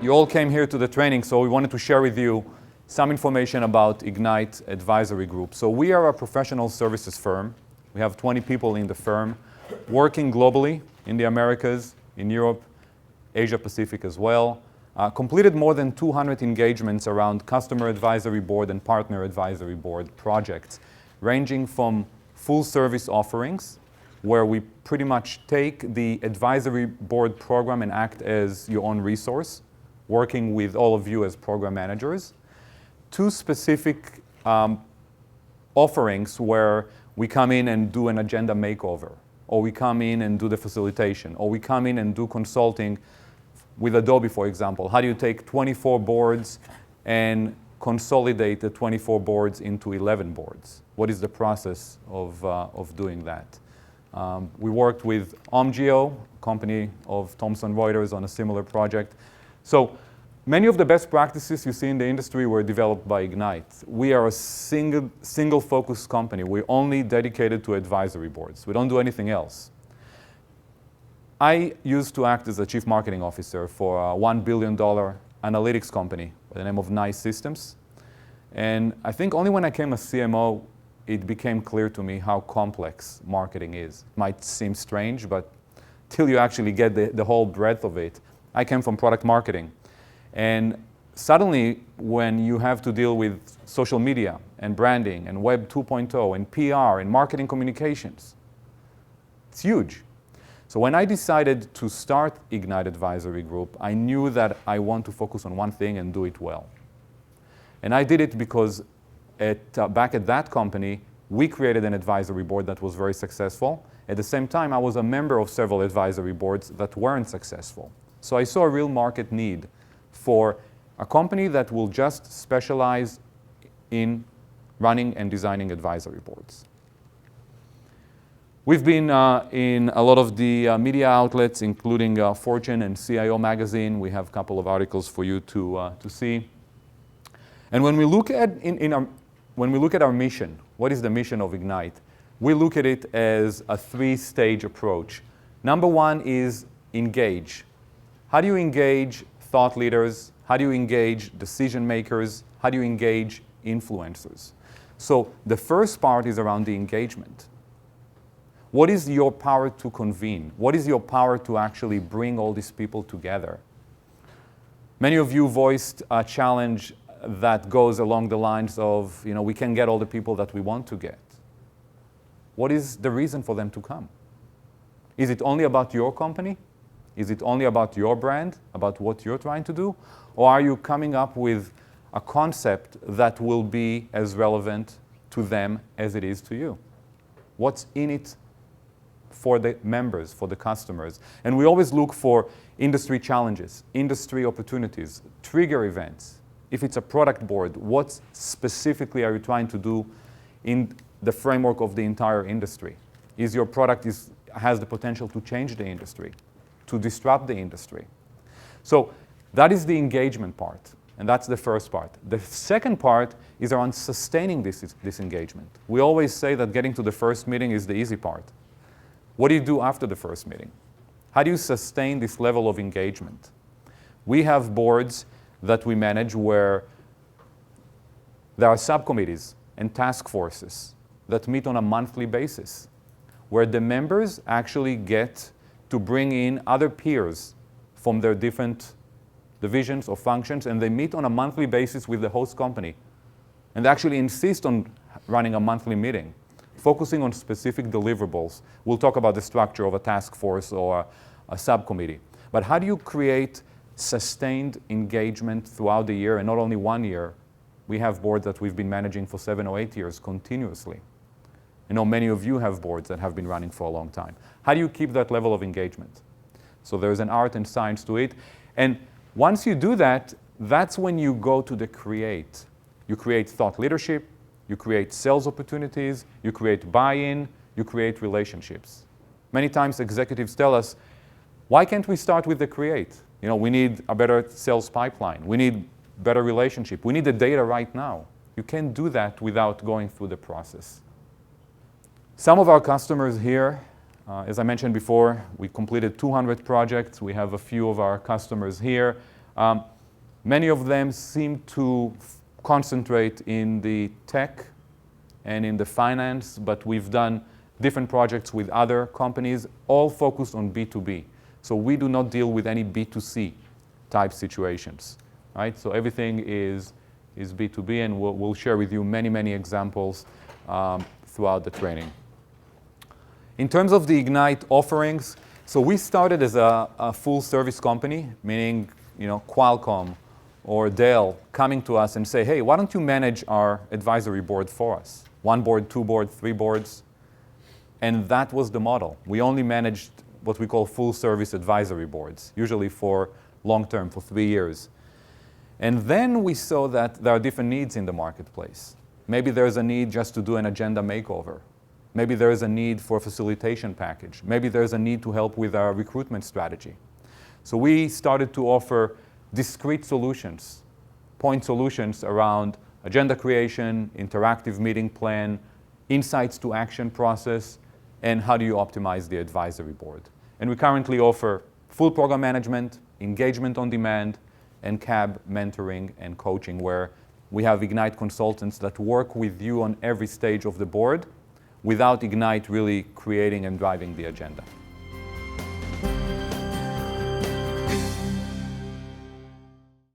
You all came here to the training, so we wanted to share with you some information about Ignite Advisory Group. So we are a professional services firm. We have 20 people in the firm working globally in the Americas, in Europe, Asia Pacific as well. Completed more than 200 engagements around customer advisory board and partner advisory board projects, ranging from full service offerings, where we pretty much take the advisory board program and act as your own resource, working with all of you as program managers, to specific offerings where we come in and do an agenda makeover, or we come in and do the facilitation, or we come in and do consulting with Adobe, for example. How do you take 24 boards and consolidate the 24 boards into 11 boards? What is the process of doing that? We worked with Omgeo, a company of Thomson Reuters, on a similar project. So many of the best practices you see in the industry were developed by Ignite. We are a single focused company. We're only dedicated to advisory boards. We don't do anything else. I used to act as a chief marketing officer for a $1 billion analytics company by the name of Nice Systems. And I think only when I became a CMO, it became clear to me how complex marketing is. It might seem strange, but till you actually get the whole breadth of it. I came from product marketing. And suddenly, when you have to deal with social media and branding and Web 2.0 and PR and marketing communications, it's huge. So when I decided to start Ignite Advisory Group, I knew that I want to focus on one thing and do it well. And I did it because back at that company, we created an advisory board that was very successful. At the same time, I was a member of several advisory boards that weren't successful. So I saw a real market need for a company that will just specialize in running and designing advisory boards. We've been in a lot of the media outlets, including Fortune and CIO magazine. We have a couple of articles for you to see. And when we look at when we look at our mission, what is the mission of Ignite? We look at it as a three-stage approach. Number one is engage. How do you engage thought leaders? How do you engage decision makers? How do you engage influencers? So the first part is around the engagement. What is your power to convene? What is your power to actually bring all these people together? Many of you voiced a challenge that goes along the lines of, we can get all the people that we want to get. What is the reason for them to come? Is it only about your company? Is it only about your brand, about what you're trying to do? Or are you coming up with a concept that will be as relevant to them as it is to you? What's in it for the members, for the customers? And we always look for industry challenges, industry opportunities, trigger events. If it's a product board, what specifically are you trying to do in the framework of the entire industry? Is your product has the potential to change the industry, to disrupt the industry? So that is the engagement part, and that's the first part. The second part is around sustaining this engagement. We always say that getting to the first meeting is the easy part. What do you do after the first meeting? How do you sustain this level of engagement? We have boards that we manage where there are subcommittees and task forces that meet on a monthly basis, where the members actually get to bring in other peers from their different divisions or functions, and they meet on a monthly basis with the host company. And they actually insist on running a monthly meeting, focusing on specific deliverables. We'll talk about the structure of a task force or a subcommittee. But how do you create sustained engagement throughout the year, and not only 1 year? We have boards that we've been managing for 7 or 8 years continuously. I know many of you have boards that have been running for a long time. How do you keep that level of engagement? So there's an art and science to it. And once you do that, that's when you go to the create. You create thought leadership, you create sales opportunities, you create buy-in, you create relationships. Many times executives tell us, why can't we start with the create? We need a better sales pipeline. We need better relationship. We need the data right now. You can't do that without going through the process. Some of our customers here, as I mentioned before, we completed 200 projects. We have a few of our customers here. Many of them seem to concentrate in the tech and in the finance, but we've done different projects with other companies, all focused on B2B. So we do not deal with any B2C type situations, right? So everything is B2B, and we'll share with you many, many examples throughout the training. In terms of the Ignite offerings, so we started as a full service company, meaning Qualcomm or Dell coming to us and say, hey, why don't you manage our advisory board for us? 1 board, 2 boards, 3 boards. And that was the model. We only managed what we call full service advisory boards, usually for long term, for 3 years. And then we saw that there are different needs in the marketplace. Maybe there's a need just to do an agenda makeover. Maybe there is a need for a facilitation package. Maybe there's a need to help with our recruitment strategy. So we started to offer discrete solutions, point solutions around agenda creation, interactive meeting plan, insights to action process, and how do you optimize the advisory board. And we currently offer full program management, engagement on demand, and CAB mentoring and coaching, where we have Ignite consultants that work with you on every stage of the board without Ignite really creating and driving the agenda.